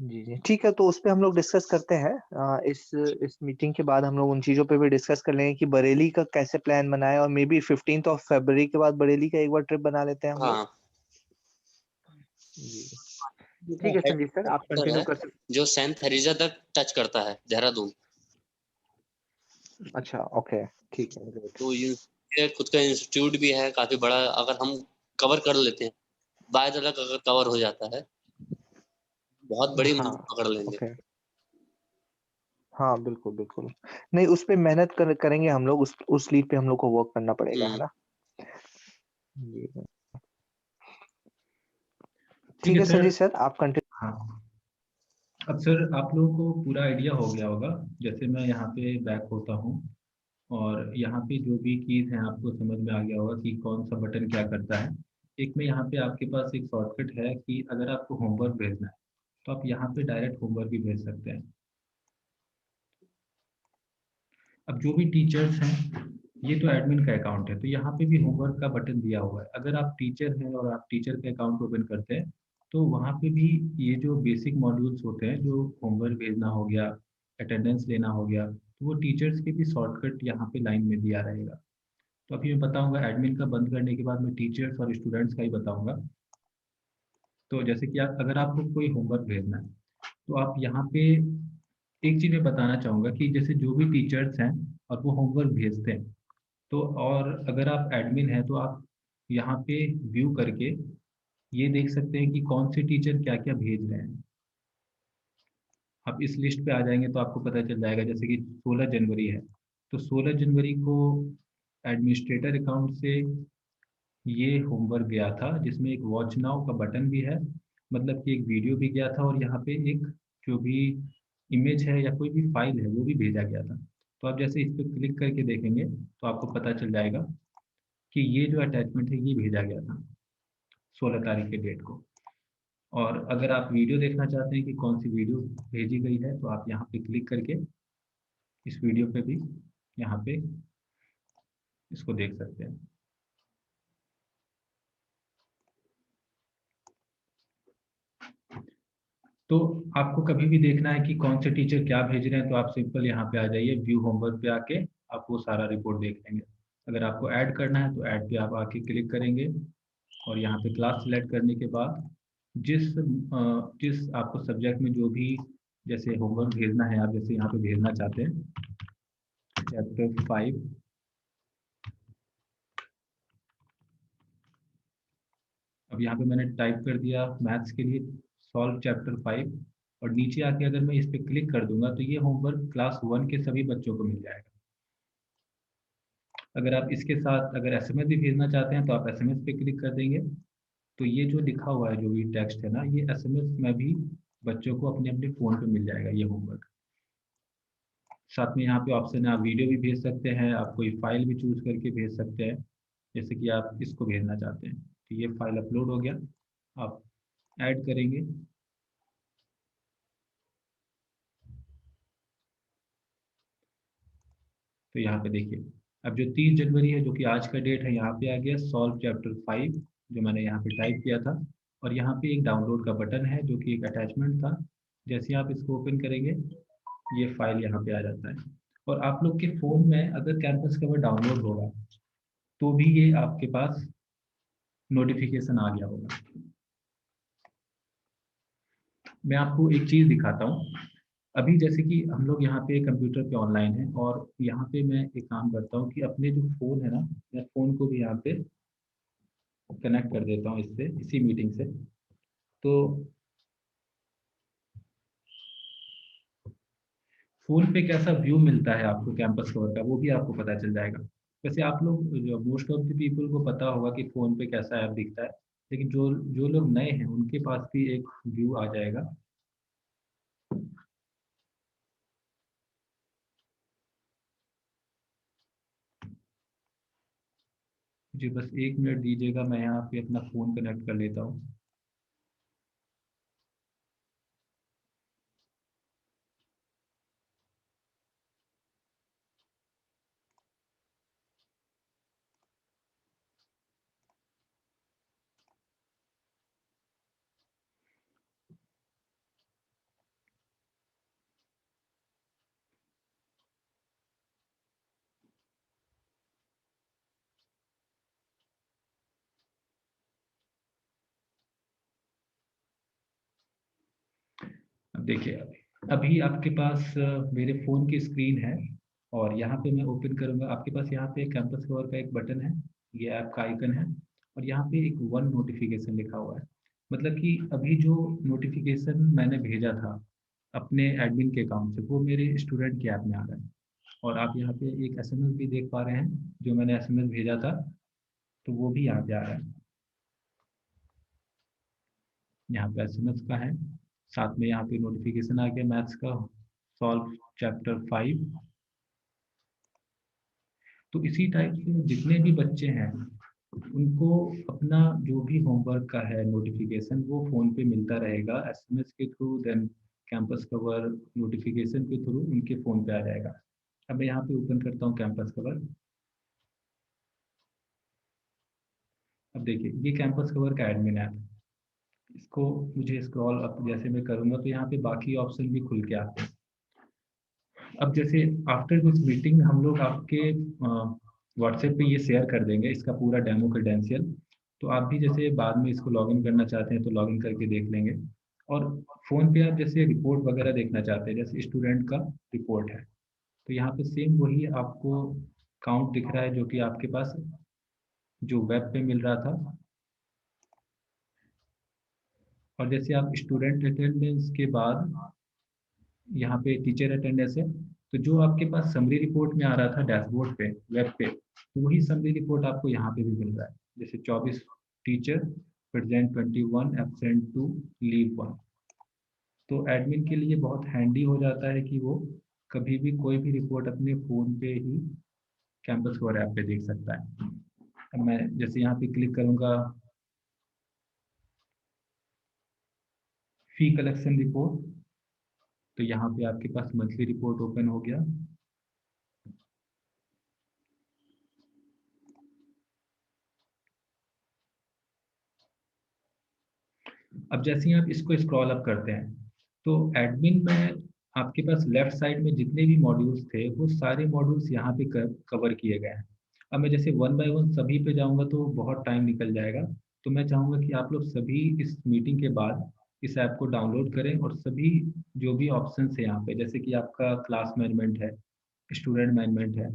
जी, जी। ठीक है, तो उसपे हम लोग डिस्कस करते हैं। इस मीटिंग के बाद हम लोग उन चीज़ों पे भी डिस्कस कर लेंगे कि बरेली का कैसे प्लान बनाएँ और may be 15th of February के बाद बरेली का एक बार ट्रिप बना लेते हैं हम लोग। हाँ, जी। का ठीक है संजीव सर, आप हेडक्वार्टर कंटिन्यू है, कर सकते। जो सेंट थेरेसा तक टच करता है, देहरादून। अच्छा, ओके, ठीक है, ग्रेट। तो ये खुद का इंस्टीट्यूट भी है काफ़ी बड़ा, अगर हम कवर कर लेते हैं, बाय द लक अगर कवर हो जाता है, बहुत बड़ी हाँ, मंज़िल पकड़ लेंगे। ओके। हाँ, बिल्कुल, बिल्कुल। नहीं, उसपे मेहनत करेंगे हम लोग, उस लीड पे हम लोग को वर्क करना पड़ेगा, है हुँ, ना? जी। ठीक ठीक है है सर। संजीव सर, आप कंटिन्यू। हाँ, अब सर आप लोगों को पूरा आइडिया हो गया होगा। जैसे मैं यहाँ पे बैक होता हूँ और यहाँ पे जो भी कीज़ हैं आपको समझ में आ गया होगा कि कौन सा बटन क्या करता है। एक में यहाँ पे आपके पास एक शॉर्टकट है कि अगर आपको होमवर्क भेजना है, तो आप यहाँ पे डायरेक्ट होमवर्क भी भेज सकते हैं। अब जो भी टीचर्स हैं, ये तो एडमिन का अकाउंट है, तो यहाँ पे भी होमवर्क का बटन दिया हुआ है। अगर आप टीचर हैं और आप टीचर के अकाउंट ओपन करते हैं, तो वहाँ पे भी ये जो बेसिक मॉड्यूल्स होते हैं, जो होमवर्क भेजना हो गया, अटेंडेंस लेना हो गया, तो वो टीचर्स के भी शॉर्टकट यहाँ पे लाइन में दिया रहेगा। तो अभी मैं बताऊँगा, एडमिन का बंद करने के बाद मैं टीचर्स और स्टूडेंट्स का ही बताऊँगा। तो जैसे कि आप अगर आपको कोई होमवर्क भेजना है, तो आप यहाँ पे एक चीज़ मैं बताना चाहूँगा कि जैसे जो भी टीचर्स हैं और वो होमवर्क भेजते हैं, तो और अगर आप एडमिन हैं तो आप यहाँ पे व्यू करके ये देख सकते हैं कि कौन से टीचर क्या-क्या भेज रहे हैं। आप इस लिस्ट पे आ जाएँगे तो आपको पता चल जाएगा, जैसे कि 16 जनवरी है, तो 16 जनवरी को एडमिनिस्ट्रेटर अकाउंट से ये होमवर्क गया था, जिसमें एक वॉच नाउ का बटन भी है, मतलब कि एक वीडियो भी गया था और यहाँ पे एक जो भी इमेज है या कोई भी फाइल है वो भी भेजा गया था। तो आप जैसे इस पे क्लिक करके देखेंगे तो आपको पता चल जाएगा कि ये जो अटैचमेंट है ये भेजा गया था 16 तारीख के डेट को। और अगर आप वीडियो देखना चाहते हैं कि कौन सी वीडियो भेजी गई है, तो आप यहाँ पे क्लिक करके इस वीडियो पे भी यहाँ पे इसको देख सकते हैं। तो आपको कभी भी देखना है कि कौन से टीचर क्या भेज रहे हैं, तो आप सिंपल यहाँ पे आ जाइए, व्यू होमवर्क पे आके आप वो सारा रिपोर्ट देख लेंगे। अगर आपको ऐड करना है तो ऐड पे आप आके क्लिक करेंगे और यहाँ पे क्लास सेलेक्ट करने के बाद जिस आपको सब्जेक्ट में जो भी जैसे होमवर्क भेजना है, आप जैसे यहाँ पे भेजना चाहते हैं चैप्टर 5, अब यहाँ पे मैंने टाइप कर दिया मैथ्स के लिए सॉल्व चैप्टर 5 और नीचे आके अगर मैं इस पे क्लिक कर दूंगा तो ये होमवर्क क्लास 1 के सभी बच्चों को मिल जाएगा। अगर आप इसके साथ अगर एसएमएस भी भेजना चाहते हैं तो आप एसएमएस पे क्लिक कर देंगे, तो ये जो लिखा हुआ है जो भी टेक्स्ट है ना, ये एसएमएस में भी बच्चों को अपने अपने फ़ोन पे मिल जाएगा ये होमवर्क। साथ में यहाँ पे ऑप्शन है, आप वीडियो भी भेज सकते हैं, आप कोई फाइल भी चूज़ करके भेज सकते हैं, जैसे कि आप इसको भेजना चाहते हैं। तो ये फाइल अपलोड हो गया, आप ऐड करेंगे। तो यहाँ पे देखिए, अब जो 30 जनवरी है जो कि आज का डेट है, यहाँ पे आ गया सॉल्व चैप्टर 5 जो मैंने यहाँ पे टाइप किया था और यहाँ पे एक डाउनलोड का बटन है जो कि एक अटैचमेंट था। जैसे ही आप इसको ओपन करेंगे, ये फाइल यहाँ पे आ जाता है और आप लोग के फ़ोन में अगर कैंपस कवर डाउनलोड होगा, तो भी ये आपके पास नोटिफ़िकेशन आ गया होगा। मैं आपको एक चीज़ दिखाता हूँ। अभी जैसे कि हम लोग यहाँ पे कंप्यूटर पे ऑनलाइन हैं और यहाँ पे मैं एक काम करता हूँ कि अपने जो फ़ोन है ना, मैं फ़ोन को भी यहाँ पे कनेक्ट कर देता हूँ इससे, इसी मीटिंग से। तो फ़ोन पे कैसा व्यू मिलता है आपको कैंपस कवर का, वो भी आपको पता चल जाएगा। वैसे आप लोग जो मोस्ट ऑफ द पीपल को पता होगा कि फ़ोन पे कैसा ऐप दिखता है, लेकिन जो जो लोग नए हैं, उनके पास भी एक व्यू आ जाएगा। जी, बस 1 मिनट दीजिएगा, मैं यहाँ पे अपना फ़ोन कनेक्ट कर लेता हूँ। अब देखिए, अभी आपके पास मेरे फ़ोन की स्क्रीन है और यहाँ पे मैं ओपन करूँगा, आपके पास यहाँ पे कैंपस कवर का एक बटन है, ये ऐप का आइकन है और यहाँ पे एक वन नोटिफिकेशन लिखा हुआ है। मतलब कि अभी जो नोटिफिकेशन मैंने भेजा था अपने एडमिन के अकाउंट से, वो मेरे स्टूडेंट के ऐप में आ रहा है और आप यहाँ पे एक एसएमएस भी देख पा रहे हैं, जो मैंने एसएमएस भेजा था, तो वो भी यहाँ पे आ रहा है। यहाँ पे एसएमएस का है, साथ में यहाँ पे नोटिफिकेशन आ गया मैथ्स का, सॉल्व चैप्टर 5। तो इसी टाइप से जितने भी बच्चे हैं उनको अपना जो भी होमवर्क का है नोटिफिकेशन वो फ़ोन पे मिलता रहेगा एसएमएस के through, then campus cover notification के थ्रू उनके फ़ोन पे आ जाएगा। अब मैं यहाँ पे ओपन करता हूँ कैंपस कवर। अब देखिए, ये कैंपस कवर का एडमिन ऐप, इसको मुझे स्क्रॉल अप जैसे मैं करूँगा तो यहाँ पे बाकी ऑप्शन भी खुल के आते हैं। अब जैसे आफ्टर दिस मीटिंग हम लोग आपके व्हाट्सएप पे ये शेयर कर देंगे इसका पूरा डेमो क्रेडेंशियल, तो आप भी जैसे बाद में इसको लॉगिन करना चाहते हैं तो लॉगिन करके देख लेंगे। और फ़ोन पे आप जैसे रिपोर्ट वगैरह देखना चाहते हैं, जैसे स्टूडेंट का रिपोर्ट है, तो यहाँ पे सेम वही आपको काउंट दिख रहा है जो कि आपके पास जो वेब पे मिल रहा था। और जैसे आप स्टूडेंट अटेंडेंस के बाद यहाँ पे टीचर अटेंडेंस है, तो जो आपके पास समरी रिपोर्ट में आ रहा था डैशबोर्ड पे वेब पे, तो वही समरी रिपोर्ट आपको यहाँ पे भी मिल रहा है। जैसे 24 टीचर प्रेजेंट, 21 एब्सेंट, 2 लीव 1। तो एडमिन के लिए बहुत हैंडी हो जाता है कि वो कभी भी कोई भी रिपोर्ट अपने फ़ोन पे ही कैंपस कवर ऐप पे देख सकता है। अब मैं जैसे यहाँ पे क्लिक करूँगा फी कलेक्शन रिपोर्ट, तो यहाँ पे आपके पास मंथली रिपोर्ट ओपन हो गया। अब जैसे ही आप इसको स्क्रॉल अप करते हैं तो एडमिन में आपके पास लेफ्ट साइड में जितने भी मॉड्यूल्स थे वो सारे मॉड्यूल्स यहाँ पे कवर किए गए हैं। अब मैं जैसे वन बाय वन सभी पे जाऊँगा तो बहुत टाइम निकल जाएगा, तो मैं चाहूँगा कि आप लोग सभी इस मीटिंग के बाद इस ऐप को डाउनलोड करें और सभी जो भी ऑप्शंस है यहाँ पे, जैसे कि आपका क्लास मैनेजमेंट है, स्टूडेंट मैनेजमेंट है।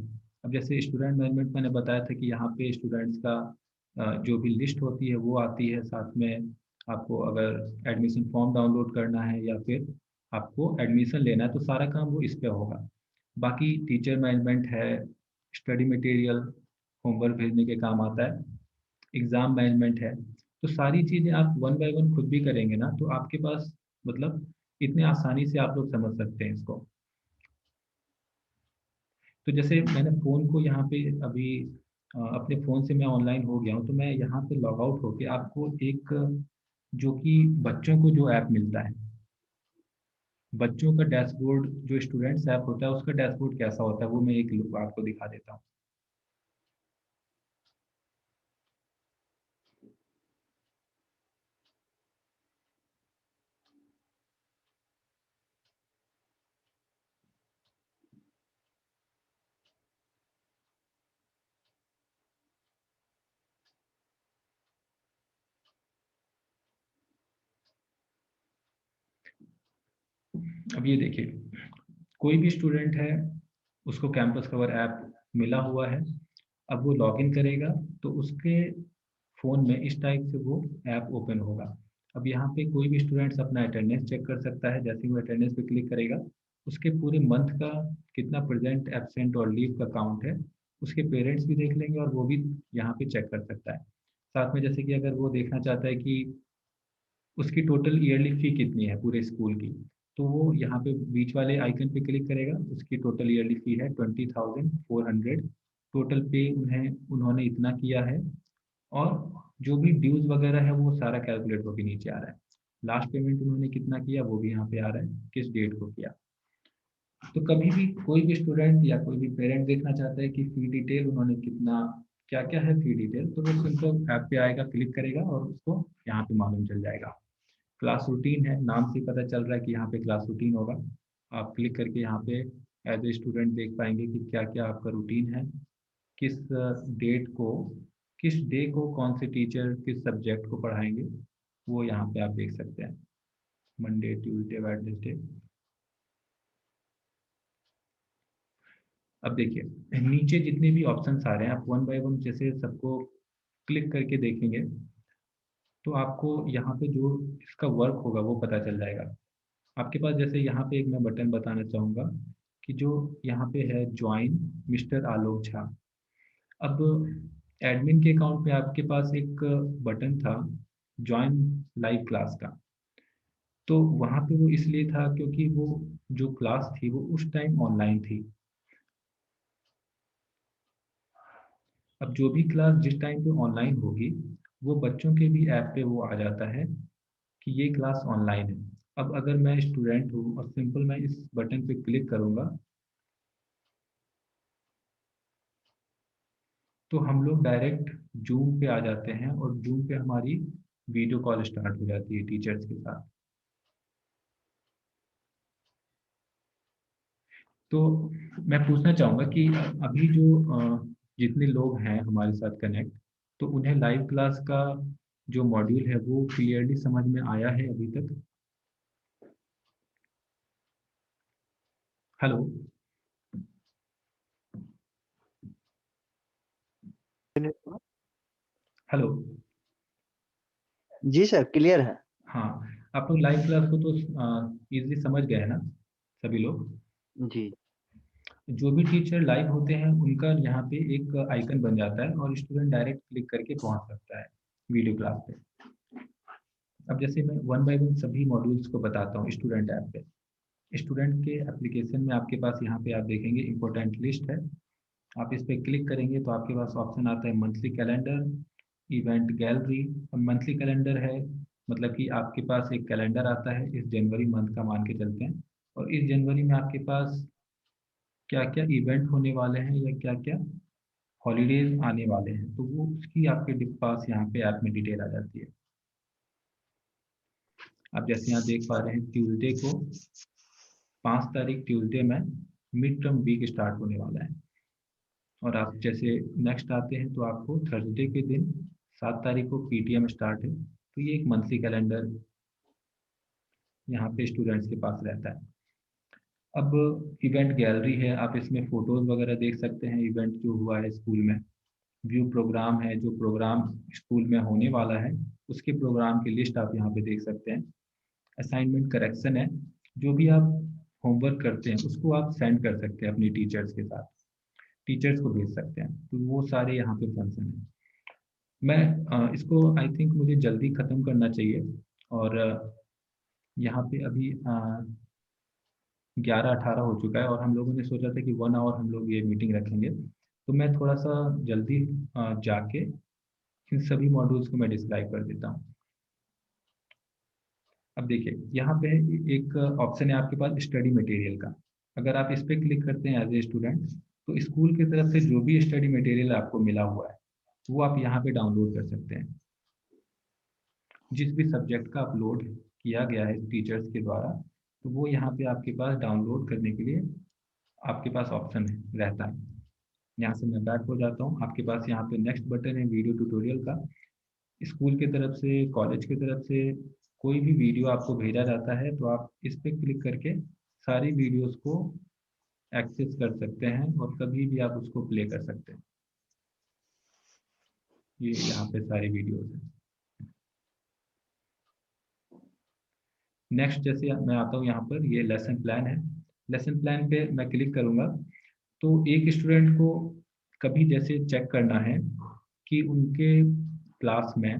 अब जैसे स्टूडेंट मैनेजमेंट मैंने बताया था कि यहाँ पे स्टूडेंट्स का जो भी लिस्ट होती है वो आती है, साथ में आपको अगर एडमिशन फॉर्म डाउनलोड करना है या फिर आपको एडमिशन लेना है तो सारा काम वो इस पे होगा। बाकी टीचर मैनेजमेंट है, स्टडी मटेरियल, होमवर्क भेजने के काम आता है, एग्ज़ाम मैनेजमेंट है। तो सारी चीज़ें आप वन बाय वन खुद भी करेंगे ना तो आपके पास मतलब इतने आसानी से आप लोग समझ सकते हैं इसको। तो जैसे मैंने फ़ोन को यहाँ पे अभी अपने फ़ोन से मैं ऑनलाइन हो गया हूँ, तो मैं यहाँ पे लॉग आउट होके आपको एक जो कि बच्चों को जो ऐप मिलता है, बच्चों का डैशबोर्ड जो स्टूडेंट्स ऐप होता है उसका डैशबोर्ड कैसा होता है वो मैं एक लुक आपको दिखा देता हूँ। अब ये देखिए, कोई भी स्टूडेंट है उसको कैंपस कवर ऐप मिला हुआ है, अब वो लॉगिन करेगा तो उसके फ़ोन में इस टाइप से वो ऐप ओपन होगा। अब यहाँ पे कोई भी स्टूडेंट्स अपना अटेंडेंस चेक कर सकता है, जैसे ही वो अटेंडेंस पे क्लिक करेगा उसके पूरे मंथ का कितना प्रेजेंट, एब्सेंट और लीव का काउंट है उसके पेरेंट्स भी देख लेंगे और वो भी यहाँ पे चेक कर सकता है। साथ में जैसे कि अगर वो देखना चाहता है कि उसकी टोटल ईयरली फ़ी कितनी है पूरे स्कूल की, तो वो यहाँ पे बीच वाले आइकन पे क्लिक करेगा, उसकी टोटल ईयरली फ़ी है 20,400, टोटल पे उन्होंने इतना किया है और जो भी ड्यूज़ वगैरह है वो सारा कैलकुलेट होके नीचे आ रहा है। लास्ट पेमेंट उन्होंने कितना किया वो भी यहाँ पे आ रहा है, किस डेट को किया। तो कभी भी कोई भी स्टूडेंट या कोई भी पेरेंट देखना चाहता है कि फ़ी डिटेल उन्होंने कितना, क्या-क्या है फ़ी डिटेल, तो वो सिंपल ऐप पे आएगा, क्लिक करेगा और उसको यहाँ पे मालूम चल जाएगा। क्लास रूटीन है, नाम से पता चल रहा है कि यहाँ पे क्लास रूटीन होगा। आप क्लिक करके यहाँ पे एज ए स्टूडेंट देख पाएंगे कि क्या-क्या आपका रूटीन है, किस डेट को, किस डे को कौन से टीचर किस सब्जेक्ट को पढ़ाएंगे, वो यहाँ पे आप देख सकते हैं। Monday, Tuesday, Wednesday. अब देखिए नीचे जितने भी ऑप्शंस आ रहे हैं, आप वन बाय वन जैसे सबको क्लिक करके देखेंगे तो आपको यहाँ पे जो इसका वर्क होगा वो पता चल जाएगा। आपके पास जैसे यहाँ पे एक मैं बटन बताना चाहूँगा कि जो यहाँ पे है ज्वाइन मिस्टर आलोक झा। अब एडमिन के अकाउंट पे आपके पास एक बटन था ज्वाइन लाइव क्लास का, तो वहाँ पे वो इसलिए था क्योंकि वो जो क्लास थी वो उस टाइम ऑनलाइन थी। अब जो भी क्लास जिस टाइम पे ऑनलाइन होगी वो बच्चों के भी ऐप पे वो आ जाता है कि ये क्लास ऑनलाइन है। अब अगर मैं स्टूडेंट हूँ और सिंपल मैं इस बटन पे क्लिक करूँगा तो हम लोग डायरेक्ट जूम पे आ जाते हैं और जूम पे हमारी वीडियो कॉल स्टार्ट हो जाती है टीचर्स के साथ। तो मैं पूछना चाहूँगा कि अभी जो जितने लोग हैं हमारे साथ कनेक्ट, तो उन्हें लाइव क्लास का जो मॉड्यूल है वो क्लियरली समझ में आया है अभी तक? Hello hello. जी सर, क्लियर है। हाँ, आप लोग लाइव क्लास को तो इजीली समझ गए हैं ना सभी लोग? जी। जो भी टीचर लाइव होते हैं उनका यहाँ पे एक आइकन बन जाता है और स्टूडेंट डायरेक्ट क्लिक करके पहुंच सकता है वीडियो क्लास पे। अब जैसे मैं वन बाय वन सभी मॉड्यूल्स को बताता हूँ स्टूडेंट ऐप पे। स्टूडेंट के एप्लीकेशन में आपके पास यहाँ पे आप देखेंगे इम्पोर्टेंट लिस्ट है। आप इस पर क्लिक करेंगे तो आपके पास ऑप्शन आता है मंथली कैलेंडर, इवेंट गैलरी। अब मंथली कैलेंडर है मतलब कि आपके पास एक कैलेंडर आता है, इस जनवरी मंथ का मान के चलते हैं, और इस जनवरी में आपके पास क्या क्या इवेंट होने वाले हैं या क्या क्या हॉलीडेज आने वाले हैं, तो वो उसकी आपके पास यहाँ पे ऐप में डिटेल आ जाती है। आप जैसे यहाँ देख पा रहे हैं ट्यूसडे को 5 तारीख ट्यूसडे में मिड टर्म वीक स्टार्ट होने वाला है। और आप जैसे नेक्स्ट आते हैं तो आपको थर्सडे के दिन 7 तारीख को पीटीएम स्टार्ट है। तो ये एक मंथली कैलेंडर यहाँ पे स्टूडेंट्स के पास रहता है। अब इवेंट गैलरी है, आप इसमें फोटोज वगैरह देख सकते हैं इवेंट जो हुआ है स्कूल में। व्यू प्रोग्राम है, जो प्रोग्राम स्कूल में होने वाला है उसके प्रोग्राम की लिस्ट आप यहाँ पे देख सकते हैं। असाइनमेंट करेक्शन है, जो भी आप होमवर्क करते हैं उसको आप सेंड कर सकते हैं अपनी टीचर्स के साथ, टीचर्स को भेज सकते हैं, तो वो सारे यहाँ पे फंक्शन है। मैं इसको आई थिंक मुझे जल्दी ख़त्म करना चाहिए और यहाँ पे अभी 11:18 हो चुका है और हम लोगों ने सोचा था कि 1 आवर हम लोग ये मीटिंग रखेंगे, तो मैं थोड़ा सा जल्दी जाके इन सभी मॉड्यूल्स को मैं डिस्क्राइब कर देता हूँ। अब देखिए यहाँ पे एक ऑप्शन है आपके पास स्टडी मटेरियल का। अगर आप इस पर क्लिक करते हैं एज ए स्टूडेंट तो स्कूल की तरफ से जो भी स्टडी मटेरियल आपको मिला हुआ है वो आप यहाँ पे डाउनलोड कर सकते हैं। जिस भी सब्जेक्ट का अपलोड किया गया है टीचर्स के द्वारा तो वो यहाँ पे आपके पास डाउनलोड करने के लिए आपके पास ऑप्शन रहता है। यहाँ से मैं बैक हो जाता हूँ, आपके पास यहाँ पे नेक्स्ट बटन है वीडियो ट्यूटोरियल का। स्कूल की तरफ से, कॉलेज की तरफ से कोई भी वीडियो आपको भेजा जाता है तो आप इस पर क्लिक करके सारी वीडियोस को एक्सेस कर सकते हैं और कभी भी आप उसको प्ले कर सकते हैं। ये यहाँ पे सारी वीडियोस हैं। नेक्स्ट जैसे मैं आता हूँ यहाँ पर, ये लेसन प्लान है। लेसन प्लान पे मैं क्लिक करूँगा तो एक स्टूडेंट को कभी जैसे चेक करना है कि उनके क्लास में,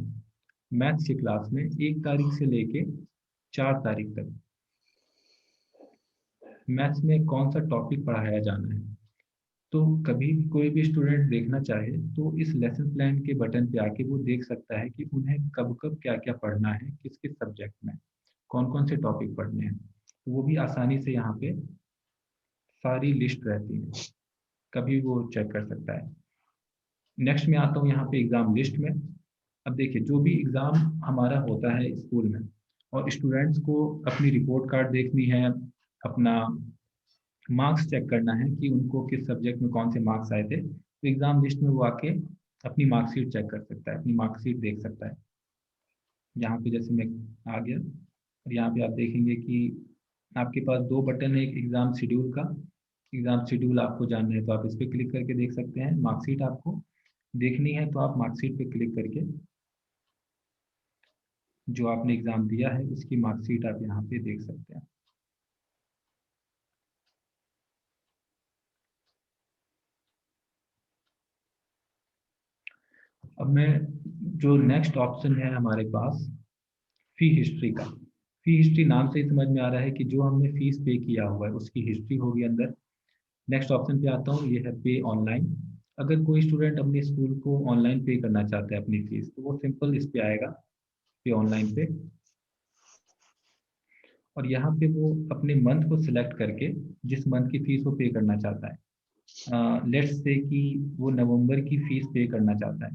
मैथ्स की क्लास में 1 तारीख से लेके 4 तारीख तक मैथ्स में कौन सा टॉपिक पढ़ाया जाना है। तो कभी कोई भी स्टूडेंट देखना चाहे तो इस लेसन प्लान के बटन पे आके वो देख सकता है कि उन्हें कब कब क्या क्या पढ़ना है, किस किस सब्जेक्ट में कौन कौन से टॉपिक पढ़ने हैं, तो वो भी आसानी से यहाँ पे सारी लिस्ट रहती है, कभी वो चेक कर सकता है। नेक्स्ट में आता हूँ यहाँ पे एग्ज़ाम लिस्ट में। अब देखिए जो भी एग्ज़ाम हमारा होता है स्कूल में और स्टूडेंट्स को अपनी रिपोर्ट कार्ड देखनी है, अपना मार्क्स चेक करना है कि उनको किस सब्जेक्ट में कौन से मार्क्स आए थे, तो एग्ज़ाम लिस्ट में वो आके अपनी मार्कशीट चेक कर सकता है, अपनी मार्कशीट देख सकता है। यहाँ पे जैसे मैं आ गया और यहाँ पे आप देखेंगे कि आपके पास 2 बटन है, एक एग्ज़ाम शेड्यूल का। एग्ज़ाम शेड्यूल आपको जानना है तो आप इस पर क्लिक करके देख सकते हैं। मार्कशीट आपको देखनी है तो आप मार्कशीट पे क्लिक करके जो आपने एग्ज़ाम दिया है उसकी मार्कशीट आप यहाँ पे देख सकते हैं। अब मैं जो नेक्स्ट ऑप्शन है हमारे पास फी हिस्ट्री का। फी हिस्ट्री नाम से ही समझ में आ रहा है कि जो हमने फीस पे किया हुआ है उसकी हिस्ट्री होगी अंदर। नेक्स्ट ऑप्शन पे आता हूँ, ये है पे ऑनलाइन। अगर कोई स्टूडेंट अपने स्कूल को ऑनलाइन पे करना चाहता है अपनी फीस, तो वो सिंपल इस पे आएगा, पे ऑनलाइन पे, और यहाँ पे वो अपने मंथ को सिलेक्ट करके जिस मंथ की फीस वो पे करना चाहता है, लेट्स से कि वो नवंबर की फीस पे करना चाहता है,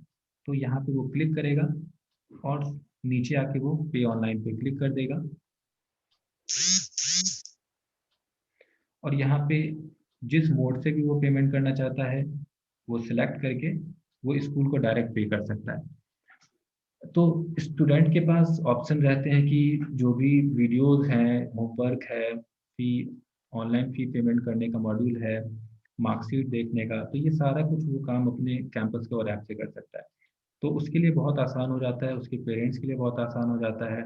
तो यहाँ पे वो क्लिक करेगा और नीचे आके वो पे ऑनलाइन पे क्लिक कर देगा। और यहाँ पे जिस मोड से भी वो पेमेंट करना चाहता है वो सिलेक्ट करके वो स्कूल को डायरेक्ट पे कर सकता है। तो स्टूडेंट के पास ऑप्शन रहते हैं कि जो भी वीडियोस हैं, होमवर्क है, फी ऑनलाइन फी पेमेंट करने का मॉड्यूल है, मार्कशीट देखने का, तो ये सारा कुछ वो काम अपने कैंपस के और ऐप से कर सकता है। तो उसके लिए बहुत आसान हो जाता है, उसके पेरेंट्स के लिए बहुत आसान हो जाता है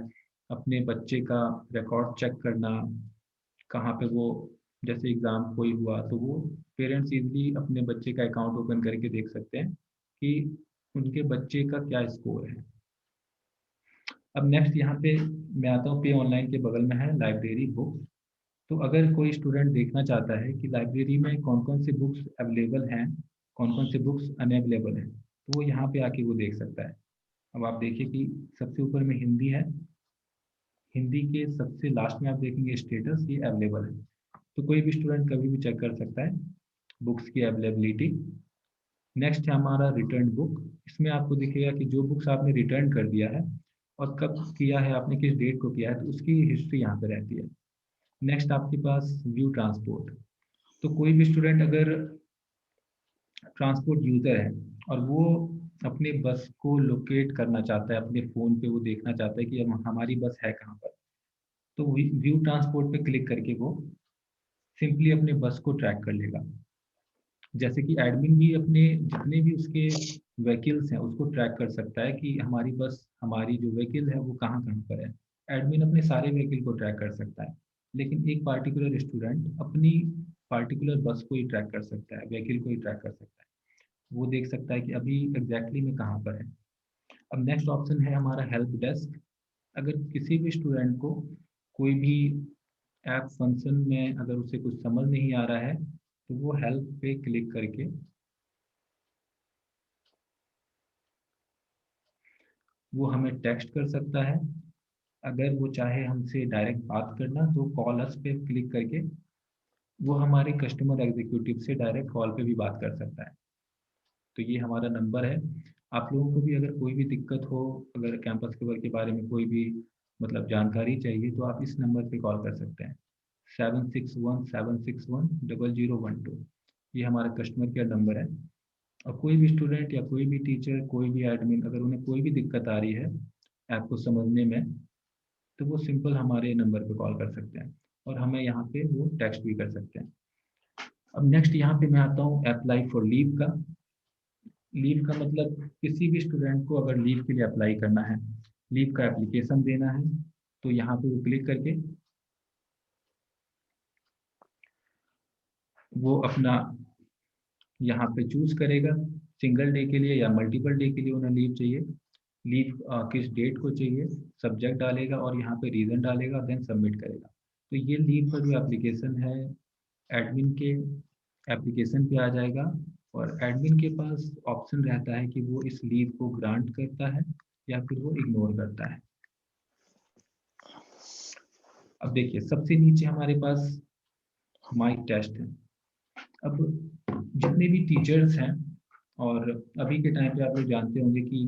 अपने बच्चे का रिकॉर्ड चेक करना, कहाँ पे वो, जैसे एग्ज़ाम कोई हुआ तो वो पेरेंट्स इजीली अपने बच्चे का अकाउंट ओपन करके देख सकते हैं कि उनके बच्चे का क्या स्कोर है। अब नेक्स्ट यहाँ पे मैं आता हूँ, पे ऑनलाइन के बगल में है लाइब्रेरी बुक्स। तो अगर कोई स्टूडेंट देखना चाहता है कि लाइब्रेरी में कौन कौन सी बुक्स अवेलेबल हैं, कौन कौन सी बुक्स अनअवेलेबल हैं, तो वो यहाँ पे आके वो देख सकता है। अब आप देखिए कि सबसे ऊपर में हिंदी है, हिंदी के सबसे लास्ट में आप देखेंगे स्टेटस, ये अवेलेबल है। तो कोई भी स्टूडेंट कभी भी चेक कर सकता है बुक्स की अवेलेबिलिटी। नेक्स्ट है हमारा रिटर्न बुक। इसमें आपको दिखेगा कि जो बुक्स आपने रिटर्न कर दिया है और कब किया है, आपने किस डेट को किया है, तो उसकी हिस्ट्री यहाँ पे रहती है। नेक्स्ट आपके पास व्यू ट्रांसपोर्ट। तो कोई भी स्टूडेंट अगर ट्रांसपोर्ट यूज़र है और वो अपने बस को लोकेट करना चाहता है, अपने फ़ोन पे वो देखना चाहता है कि अब हमारी बस है कहाँ पर, तो व्यू ट्रांसपोर्ट पे क्लिक करके वो सिंपली अपने बस को ट्रैक कर लेगा। जैसे कि एडमिन भी अपने जितने भी उसके व्हीकल्स हैं उसको ट्रैक कर सकता है कि हमारी बस, हमारी जो व्हीकल है वो कहाँ कहाँ पर है। एडमिन अपने सारे व्हीकल को ट्रैक कर सकता है, लेकिन एक पार्टिकुलर स्टूडेंट अपनी पार्टिकुलर बस को ही ट्रैक कर सकता है, व्हीकल को ही ट्रैक कर सकता है। वो देख सकता है कि अभी एग्जैक्टली में कहाँ पर है। अब नेक्स्ट ऑप्शन है हमारा हेल्प डेस्क। अगर किसी भी स्टूडेंट को कोई भी ऐप फंक्शन में अगर उसे कुछ समझ नहीं आ रहा है, तो वो हेल्प पे क्लिक करके वो हमें टेक्स्ट कर सकता है। अगर वो चाहे हमसे डायरेक्ट बात करना तो कॉल अस पे क्लिक करके वो हमारे कस्टमर एग्जीक्यूटिव से डायरेक्ट कॉल पे भी बात कर सकता है। तो ये हमारा नंबर है। आप लोगों को भी अगर कोई भी दिक्कत हो, अगर कैंपस कवर के बारे में कोई भी मतलब जानकारी चाहिए, तो आप इस नंबर पे कॉल कर सकते हैं, 7617610012। ये हमारा कस्टमर केयर नंबर है। और कोई भी स्टूडेंट या कोई भी टीचर, कोई भी एडमिन, अगर उन्हें कोई भी दिक्कत आ रही है ऐप को समझने में, तो वो सिंपल हमारे नंबर पे कॉल कर सकते हैं और हमें यहाँ पे वो टेक्स्ट भी कर सकते हैं। अब नेक्स्ट यहाँ पे मैं आता हूँ अप्लाई फॉर लीव का। लीव का मतलब किसी भी स्टूडेंट को अगर लीव के लिए अप्लाई करना है, लीव का एप्लीकेशन देना है, तो यहाँ पे वो क्लिक करके वो अपना यहाँ पे चूज करेगा, सिंगल डे के लिए या मल्टीपल डे के लिए उन्हें लीव चाहिए, लीव किस डेट को चाहिए, सब्जेक्ट डालेगा और यहाँ पे रीज़न डालेगा, देन सबमिट करेगा। तो ये लीव का जो एप्लीकेशन है एडमिन के एप्लीकेशन पे आ जाएगा और एडमिन के पास ऑप्शन रहता है कि वो इस लीव को ग्रांट करता है या फिर वो इग्नोर करता है। अब देखिए सबसे नीचे हमारे पास माई टेस्ट है। अब जितने भी टीचर्स हैं, और अभी के टाइम पे आप लोग जानते होंगे कि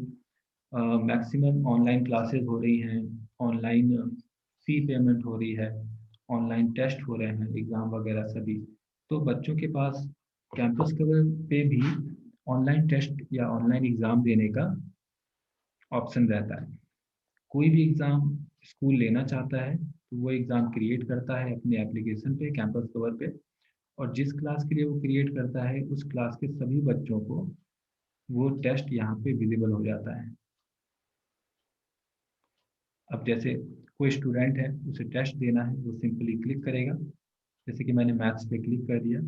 मैक्सिमम ऑनलाइन क्लासेस हो रही हैं, ऑनलाइन फी पेमेंट हो रही है, ऑनलाइन टेस्ट हो रहे हैं, एग्ज़ाम वगैरह सभी। तो बच्चों के पास कैंपस कवर पे भी ऑनलाइन टेस्ट या ऑनलाइन एग्ज़ाम देने का ऑप्शन रहता है। कोई भी एग्ज़ाम स्कूल लेना चाहता है तो वो एग्ज़ाम क्रिएट करता है अपने एप्लीकेशन पे, कैंपस कवर पे, और जिस क्लास के लिए वो क्रिएट करता है उस क्लास के सभी बच्चों को वो टेस्ट यहाँ पे विजिबल हो जाता है। अब जैसे कोई स्टूडेंट है, उसे टेस्ट देना है, वो सिंपली क्लिक करेगा, जैसे कि मैंने मैथ्स पे क्लिक कर दिया।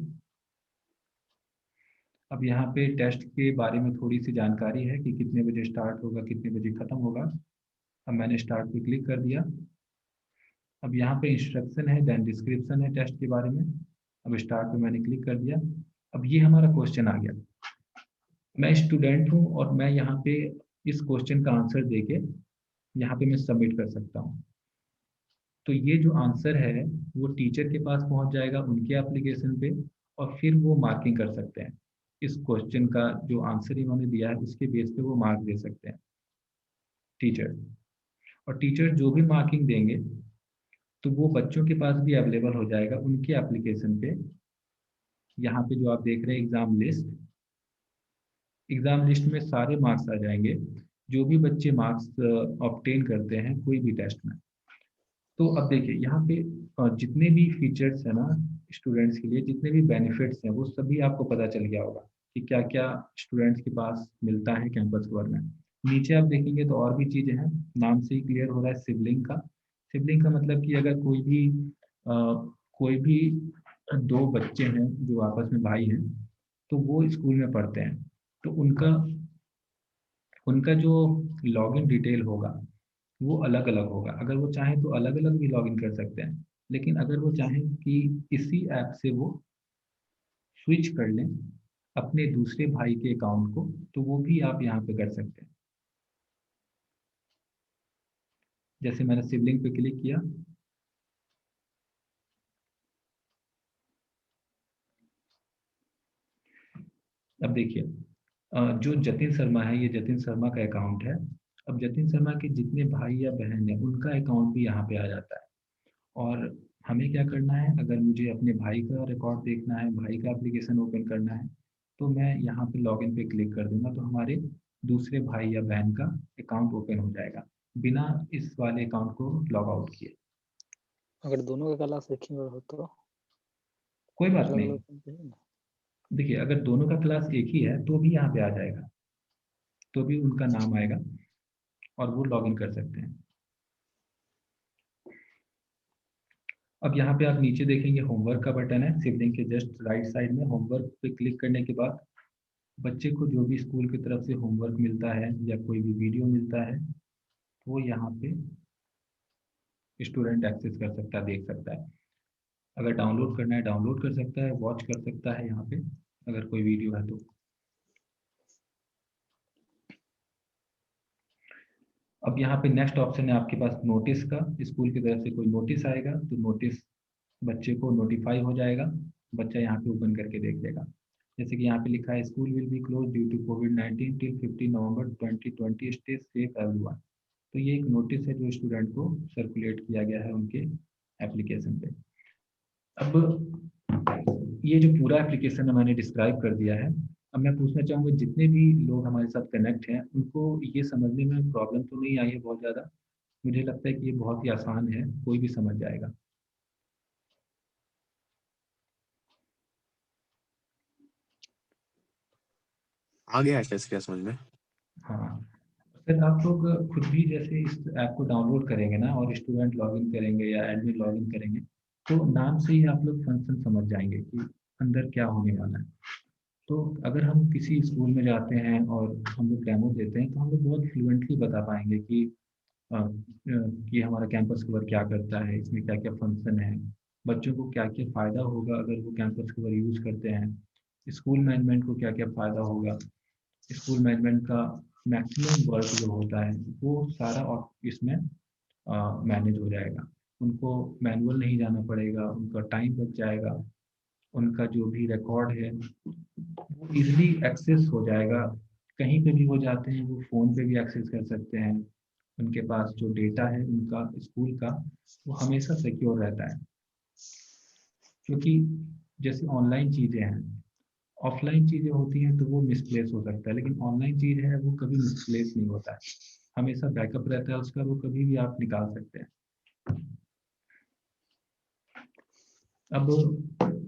अब यहाँ पे टेस्ट के बारे में थोड़ी सी जानकारी है कि कितने बजे स्टार्ट होगा, कितने बजे ख़त्म होगा। अब मैंने स्टार्ट पे क्लिक कर दिया। अब यहाँ पे इंस्ट्रक्शन है, देन डिस्क्रिप्शन है टेस्ट के बारे में। अब स्टार्ट पे मैंने क्लिक कर दिया। अब ये हमारा क्वेश्चन आ गया। मैं स्टूडेंट हूँ और मैं यहाँ पे इस क्वेश्चन का आंसर देके यहाँ पे मैं सबमिट कर सकता हूँ। तो ये जो आंसर है वो टीचर के पास पहुँच जाएगा उनके एप्लीकेशन पे, और फिर वो मार्किंग कर सकते हैं। इस क्वेश्चन का जो आंसर इन्होंने दिया है उसके बेस पे वो मार्क दे सकते हैं टीचर। और टीचर जो भी मार्किंग देंगे तो वो बच्चों के पास भी अवेलेबल हो जाएगा उनके एप्लीकेशन पे। यहाँ पे जो आप देख रहे हैं एग्जाम लिस्ट में सारे मार्क्स आ जाएंगे, जो भी बच्चे मार्क्स ऑब्टेन करते हैं कोई भी टेस्ट में। तो अब देखिए यहाँ पे जितने भी फीचर्स है ना स्टूडेंट्स के लिए, जितने भी बेनिफिट्स हैं वो सभी आपको पता चल गया होगा कि क्या क्या स्टूडेंट्स के पास मिलता है कैंपस कवर में। नीचे आप देखेंगे तो और भी चीज़ें हैं, नाम से ही क्लियर हो रहा है सिबलिंग का। सिबलिंग का मतलब कि अगर कोई भी दो बच्चे हैं जो आपस में भाई हैं तो वो स्कूल में पढ़ते हैं, तो उनका उनका जो लॉगिन डिटेल होगा वो अलग अलग होगा। अगर वो चाहें तो अलग अलग भी लॉगिन कर सकते हैं, लेकिन अगर वो चाहें कि इसी ऐप से वो स्विच कर लें अपने दूसरे भाई के अकाउंट को, तो वो भी आप यहाँ पे कर सकते हैं। जैसे मैंने सिबलिंग पे क्लिक किया, अब देखिए जो जतिन शर्मा है, ये जतिन शर्मा का अकाउंट है। अब जतिन शर्मा के जितने भाई या बहन है उनका अकाउंट भी यहाँ पे आ जाता है। और हमें क्या करना है, अगर मुझे अपने भाई का रिकॉर्ड देखना है, भाई का एप्लीकेशन ओपन करना है, तो मैं यहाँ पे लॉगिन पे क्लिक कर दूंगा तो हमारे दूसरे भाई या बहन का अकाउंट ओपन हो जाएगा बिना इस वाले अकाउंट को लॉग आउट किए। अगर दोनों का क्लास एक ही में हो तो कोई बात अलग नहीं, अलग चाहिए ना। देखिए अगर दोनों का क्लास एक ही है तो भी यहाँ पे आ जाएगा, तो भी उनका नाम आएगा और वो लॉगिन कर सकते हैं। अब यहाँ पे आप नीचे देखेंगे होमवर्क का बटन है, सिबलिंग के जस्ट राइट साइड में। होमवर्क पे क्लिक करने के बाद बच्चे को जो भी स्कूल की तरफ से होमवर्क मिलता है या कोई भी वीडियो मिलता है वो यहाँ पे स्टूडेंट एक्सेस कर सकता है, देख सकता है। अगर डाउनलोड करना है डाउनलोड कर सकता है, वॉच कर सकता है यहाँ पे अगर कोई वीडियो है तो। अब यहाँ पे नेक्स्ट ऑप्शन है आपके पास नोटिस का। स्कूल की तरफ से कोई नोटिस आएगा तो नोटिस बच्चे को नोटिफाई हो जाएगा, बच्चा यहाँ पे ओपन करके देख लेगा। जैसे कि यहाँ पे लिखा है school will be close due to कोविड-19 till 15 November 2020, stay safe everyone. तो ये एक नोटिस है जो स्टूडेंट को सर्कुलेट किया गया है उनके एप्लीकेशन पे। अब ये जो पूरा एप्लीकेशन है मैंने डिस्क्राइब कर दिया है। अब मैं पूछना चाहूँगा जितने भी लोग हमारे साथ कनेक्ट हैं उनको ये समझने में प्रॉब्लम तो नहीं आई है बहुत ज़्यादा? मुझे लगता है कि ये बहुत ही आसान है, कोई भी समझ जाएगा। आ गया क्या समझ में? हाँ, फिर आप लोग खुद भी जैसे इस ऐप को डाउनलोड करेंगे ना और स्टूडेंट लॉगिन करेंगे या एडमिन लॉगिन करेंगे तो नाम से ही आप लोग फंक्शन समझ जाएंगे कि अंदर क्या होने वाला है। तो अगर हम किसी स्कूल में जाते हैं और हम लोग डेमो देते हैं तो हम लोग बहुत फ्लुएंटली बता पाएंगे कि कि हमारा कैंपस कवर क्या करता है, इसमें क्या क्या फंक्शन है, बच्चों को क्या क्या फ़ायदा होगा अगर वो कैंपस कवर यूज़ करते हैं, स्कूल मैनेजमेंट को क्या क्या फ़ायदा होगा, स्कूल मैनेजमेंट का मैक्सिमम वर्क जो होता है वो सारा और इसमें मैनेज हो जाएगा। उनको मैनुअल नहीं जाना पड़ेगा, उनका टाइम बच जाएगा, उनका जो भी रिकॉर्ड है वो इजीली एक्सेस हो जाएगा। कहीं पे भी हो जाते हैं वो फ़ोन पे भी एक्सेस कर सकते हैं। उनके पास जो डेटा है उनका स्कूल का वो हमेशा सिक्योर रहता है, क्योंकि जैसे ऑनलाइन चीज़ें हैं, ऑफलाइन चीज़ें होती हैं तो वो मिसप्लेस हो सकता है, लेकिन ऑनलाइन चीज़ है वो कभी मिसप्लेस नहीं होता है। हमेशा बैकअप रहता है उसका, वो कभी भी आप निकाल सकते हैं। अब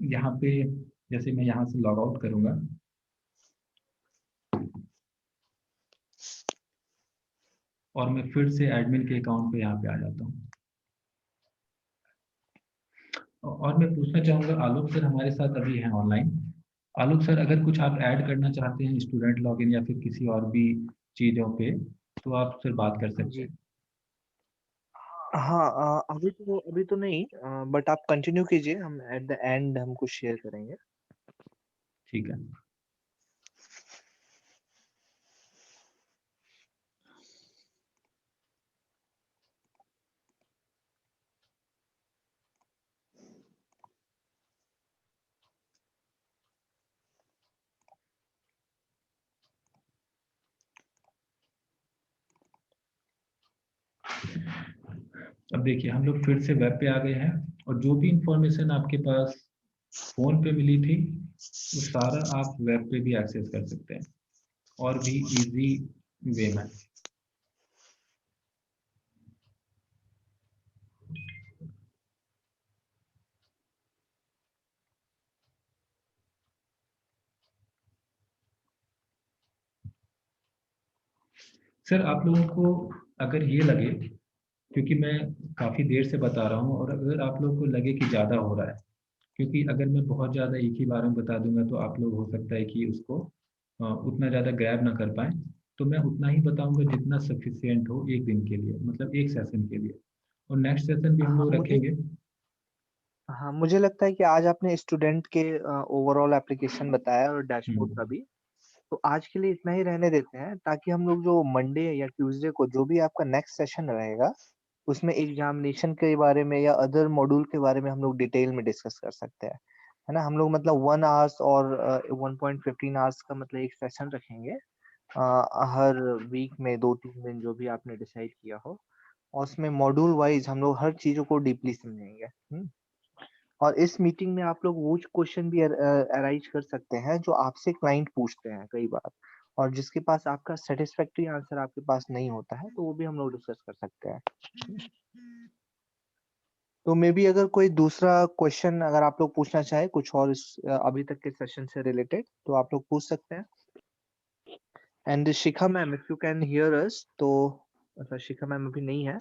यहाँ पे जैसे मैं यहाँ से लॉग आउट करूँगा, और मैं फिर से एडमिन के अकाउंट पे यहाँ पे आ जाता हूँ। और मैं पूछना चाहूँगा, आलोक सर हमारे साथ अभी हैं ऑनलाइन। आलोक सर, अगर कुछ आप ऐड करना चाहते हैं स्टूडेंट लॉगिन या फिर किसी और भी चीज़ों पे, तो आप फिर बात कर सकते जी हैं। हाँ, अभी तो नहीं, बट आप कंटिन्यू कीजिए, हम एट द एंड हम कुछ शेयर करेंगे। ठीक है। अब देखिए हम लोग फिर से वेब पे आ गए हैं, और जो भी इंफॉर्मेशन आपके पास फोन पे मिली थी वो सारा आप वेब पे भी एक्सेस कर सकते हैं, और भी इजी वे में। सर आप लोगों को अगर ये लगे, क्योंकि मैं काफ़ी देर से बता रहा हूँ, और अगर आप लोगों को लगे कि ज़्यादा हो रहा है, क्योंकि अगर मैं बहुत ज़्यादा एक ही बार में बता दूंगा तो आप लोग हो सकता है कि उसको उतना ज़्यादा ग्रैब ना कर पाएँ, तो मैं उतना ही बताऊंगा जितना सफिशियंट हो एक दिन के लिए, मतलब एक सेशन के लिए, और नेक्स्ट सेशन भी हम हाँ लोग रखेंगे। मुझे लगता है कि आज आपने स्टूडेंट के ओवरऑल एप्लीकेशन बताया और डैशबोर्ड का हम्म, भी, तो आज के लिए इतना ही रहने देते हैं, ताकि हम लोग जो मंडे या ट्यूसडे को जो भी आपका नेक्स्ट सेशन रहेगा उसमें एग्जामिनेशन के बारे में या अदर मॉड्यूल के बारे में हम लोग डिटेल में डिस्कस कर सकते हैं, है ना। हम लोग मतलब 1 आवर्स और 1.15 आवर्स का मतलब एक सेशन रखेंगे हर वीक में 2-3 दिन, जो भी आपने डिसाइड किया हो, और उसमें मॉड्यूल वाइज हम लोग हर चीजों को डीपली समझेंगे। और इस मीटिंग में आप लोग वो क्वेश्चन भी अराइज कर सकते हैं जो आपसे क्लाइंट पूछते हैं कई बार, और जिसके पास आपका सेटिस्फैक्टरी आंसर आपके पास नहीं होता है, तो वो भी हम लोग डिस्कस कर सकते हैं। तो मे बी अगर कोई दूसरा क्वेश्चन अगर आप लोग पूछना चाहे कुछ और इस अभी तक के सेशन से रिलेटेड, तो आप लोग पूछ सकते हैं। And Shikha ma'am, if you can hear अस, तो अच्छा शिखा मैम अभी नहीं है,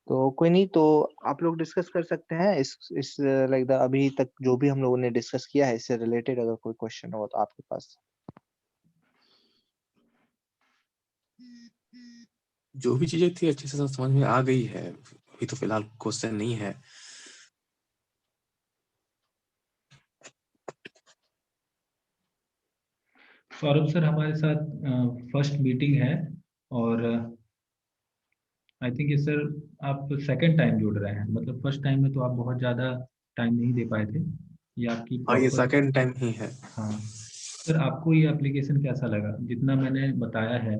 तो कोई नहीं, तो आप लोग डिस्कस कर सकते हैं इस लाइक द अभी तक जो भी हम लोगों ने डिस्कस किया है इससे रिलेटेड, अगर कोई क्वेश्चन हो तो आपके पास। जो भी चीजें थी अच्छे से सब समझ में आ गई है, अभी तो फिलहाल क्वेश्चन नहीं है। सौरभ सर हमारे साथ फर्स्ट मीटिंग है, और आई थिंक ये सर आप सेकंड टाइम जुड़ रहे हैं, मतलब फर्स्ट टाइम में तो आप बहुत ज़्यादा टाइम नहीं दे पाए थे, ये आपकी हाँ, ये प्रॉपर। सेकंड टाइम ही है। हाँ सर, आपको ये एप्लीकेशन कैसा लगा, जितना मैंने बताया है,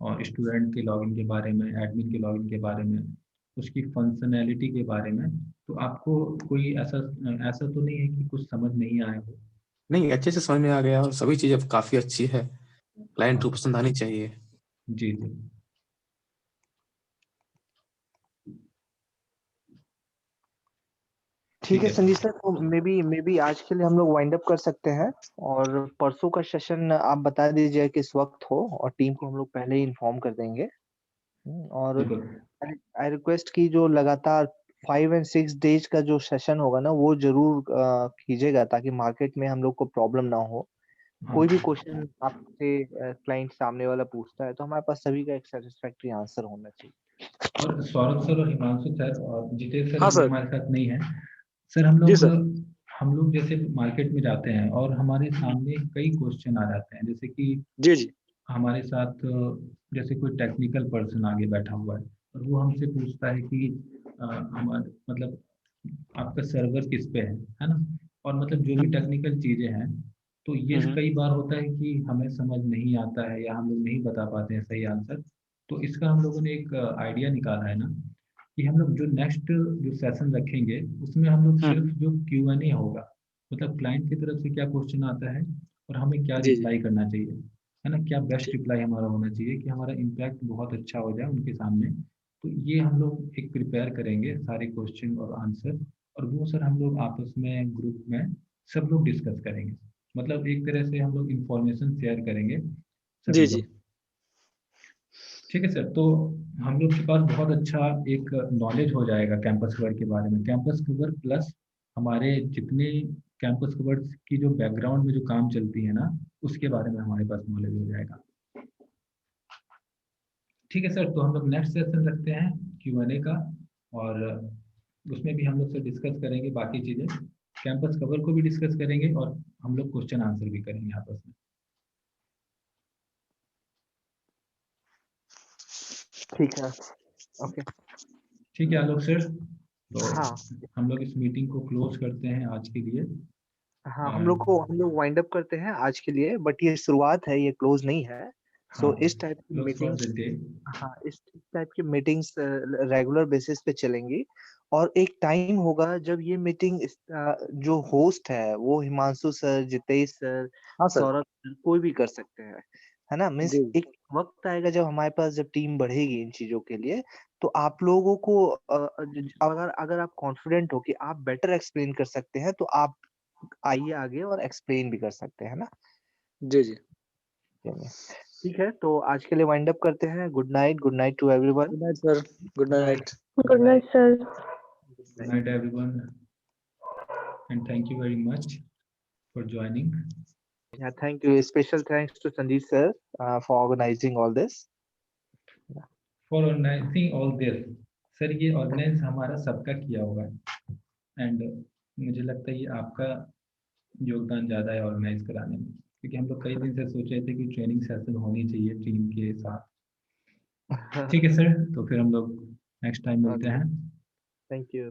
और स्टूडेंट के लॉगिन के बारे में, एडमिन के लॉगिन के बारे में, उसकी फंक्शनैलिटी के बारे में, तो आपको कोई ऐसा ऐसा तो नहीं है कि कुछ समझ नहीं आया हो? नहीं, अच्छे से समझ में आ गया और सभी चीजें काफी अच्छी है, क्लाइंट को हाँ पसंद आनी चाहिए। जी जी। ठीक ठीक है है। संजीव सर, तो मे बी आज के लिए हम लोग वाइंड अप कर सकते हैं, और परसों का सेशन आप बता दीजिए किस वक्त हो, और टीम को हम लोग पहले ही इन्फॉर्म कर देंगे। और बिल्कुल। आई रिक्वेस्ट की जो लगातार 5 and 6 डेज का जो सेशन होगा ना, वो जरूर कीजिएगा, ताकि मार्केट में हम लोग को प्रॉब्लम ना हो। हाँ, कोई भी क्वेश्चन आपसे क्लाइंट सामने वाला पूछता है, तो हमारे पास सभी का एक सेटिस्फैक्टरी आंसर होना चाहिए। और सौरभ सर और हिमांशु सर और जितेश सर हाँ अभी सर। हमारे साथ नहीं है। सर जी सर। हम लोग जैसे मार्केट में जाते हैं और हमारे सामने कई क्वेश्चन आ जाते हैं, जैसे कि जी जी। हमारे साथ जैसे कोई टेक्निकल पर्सन आगे बैठा हुआ है, और वो हमसे पूछता है कि हमारे मतलब आपका सर्वर किस पे है ना, और मतलब जो भी टेक्निकल चीजें हैं, तो ये हम्म। कई बार होता है कि हमें समझ नहीं आता है या हम लोग नहीं बता पाते हैं सही आंसर। तो इसका हम लोगों ने एक आइडिया निकाला है ना, कि हम लोग जो नेक्स्ट जो सेशन रखेंगे उसमें हम लोग सिर्फ जो Q&A होगा, मतलब क्लाइंट की तरफ से क्या क्वेश्चन आता है और हमें क्या जी जी। रिप्लाई करना चाहिए, है ना, क्या बेस्ट रिप्लाई हमारा होना चाहिए कि हमारा इम्पैक्ट बहुत अच्छा हो जाए उनके सामने। तो ये हम लोग एक प्रिपेयर करेंगे सारे क्वेश्चन और आंसर, और वो सर हम लोग आपस में ग्रुप में सब लोग डिस्कस करेंगे। मतलब एक तरह से हम लोग इंफॉर्मेशन शेयर करेंगे जी, सभी जी। लोग। ठीक है सर, तो हम लोग के पास बहुत अच्छा एक नॉलेज हो जाएगा कैंपस कवर के बारे में। कैंपस कवर प्लस हमारे जितने कैंपस कवर की जो बैकग्राउंड में जो काम चलती है ना, उसके बारे में हमारे पास नॉलेज हो जाएगा। ठीक है सर, तो हम लोग नेक्स्ट सेशन रखते हैं Q&A का, और उसमें भी हम लोग से डिस्कस करेंगे बाकी चीज़ें, कैंपस कवर को भी डिस्कस करेंगे और हम लोग क्वेश्चन आंसर भी करेंगे आपस में। ठीक है, ओके। ठीक है आलोक सर, तो हाँ हम लोग इस मीटिंग को क्लोज करते हैं आज के लिए। हाँ, हम एंड लोग वाइंड अप करते हैं आज के लिए, बट ये शुरुआत है, ये क्लोज नहीं है। सो हाँ, इस टाइप की close for the meetings, day. हाँ, इस टाइप की मीटिंग्स रेगुलर बेसिस पे चलेंगी। और एक टाइम होगा जब ये मीटिंग जो होस्ट है वो हिमांशु सर, जितेश सर, हाँ सर। सौरभ सर, कोई भी कर सकते हैं, है ना। मीन्स जी। एक वक्त आएगा जब हमारे पास जब टीम बढ़ेगी इन चीजों के लिए, तो आप लोगों को अगर अगर आप कॉन्फिडेंट हो कि आप बेटर एक्सप्लेन कर सकते हैं, तो आप आइए आगे और एक्सप्लेन भी कर सकते हैं ना। जी, जी। चलिए, ठीक है, तो आज के लिए वाइंड अप करते हैं। Good night to everyone. Good night sir. Good night. Good night sir. Good night everyone, and thank you very much for joining. Yeah, thank you. Special thanks to Sanjeev sir for organizing all this. For organizing all this, sir ये organise हमारा सबका किया हुआ है, and मुझे लगता है ये आपका योगदान ज़्यादा है ऑर्गेनाइज कराने में, क्योंकि हम लोग कई दिन से सोच रहे थे कि ट्रेनिंग सेशन होनी चाहिए टीम के साथ। ठीक है सर, तो फिर हम लोग नेक्स्ट टाइम मिलते Okay. हैं। Thank you.